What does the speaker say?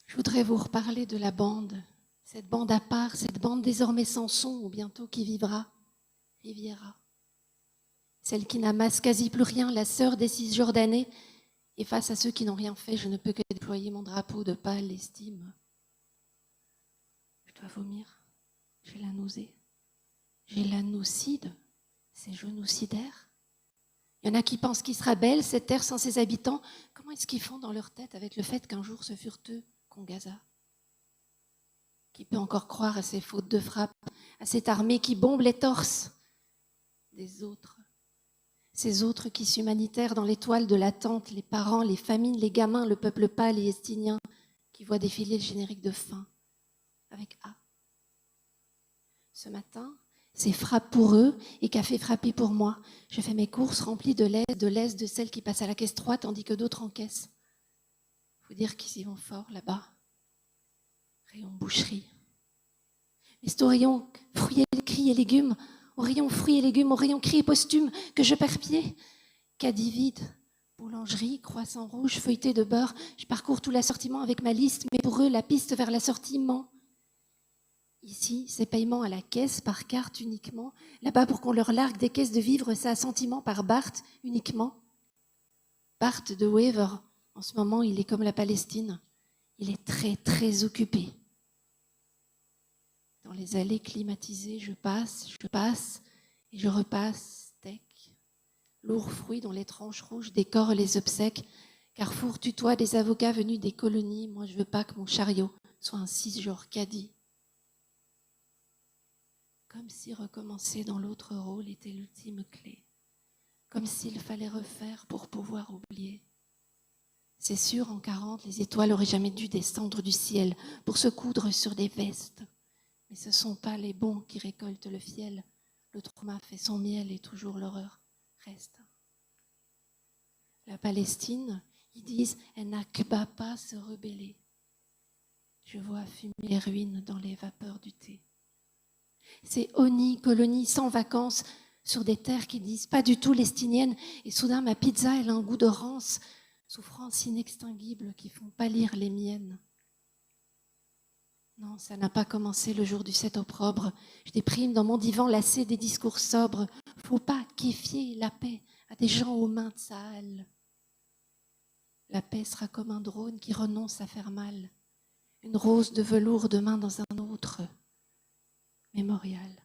Je voudrais vous reparler de la bande, cette bande à part, cette bande désormais sans son, ou bientôt qui vivra, Riviera. Celle qui n'amasse quasi plus rien, la sœur des Cisjordanais, et face à ceux qui n'ont rien fait, je ne peux que déployer mon drapeau de pâle estime. Je dois vomir, j'ai la nausée, j'ai la naucide, c'est génocidaire. Il y en a qui pensent qu'il sera belle, cette terre sans ses habitants. Comment est-ce qu'ils font dans leur tête avec le fait qu'un jour ce furent eux qu'on gaza? Qui peut encore croire à ces fautes de frappe, à cette armée qui bombe les torses des autres? Ces autres qui s'humanitaires dans l'étoile de l'attente, les parents, les familles, les gamins, le peuple pâle et estinien, qui voient défiler le générique de fin, avec A. Ce matin, c'est frappe pour eux et café frappé pour moi. Je fais mes courses remplies de l'aise de celles qui passent à la caisse 3 tandis que d'autres encaissent. Faut dire qu'ils y vont fort là-bas. Rayon boucherie. Mais c'est au rayon fruits et cris et légumes, au rayon fruits et légumes, au rayon cris et posthumes que je perds pied. Caddie vide, boulangerie, croissant rouge, feuilleté de beurre. Je parcours tout l'assortiment avec ma liste, mais pour eux, la piste vers l'assortiment. Ici, c'est paiement à la caisse par carte uniquement. Là-bas, pour qu'on leur largue des caisses de vivres, c'est assentiment par Bart uniquement. Bart de Weaver, en ce moment, il est comme la Palestine. Il est très, très occupé. Dans les allées climatisées, je passe, et je repasse, steak. Lourds fruits dont les tranches rouges décorent les obsèques. Carrefour tutoie des avocats venus des colonies. Moi, je veux pas que mon chariot soit un cisgenre caddie. Comme si recommencer dans l'autre rôle était l'ultime clé. Comme s'il fallait refaire pour pouvoir oublier. C'est sûr, en 40, les étoiles auraient jamais dû descendre du ciel pour se coudre sur des vestes. Mais ce sont pas les bons qui récoltent le fiel. Le trauma fait son miel et toujours l'horreur reste. La Palestine, ils disent, elle n'a que pas se rebeller. Je vois fumer les ruines dans les vapeurs du thé. C'est Oni, colonie sans vacances, sur des terres qui disent pas du tout lestiniennes, et soudain ma pizza elle a un goût de rance, souffrances inextinguibles qui font pâlir les miennes. Non, ça n'a pas commencé le jour du 7 octobre. Je déprime dans mon divan lassé des discours sobres. Faut pas quéfier la paix à des gens aux mains de sales. La paix sera comme un drone qui renonce à faire mal. Une rose de velours demain dans un autre mémorial.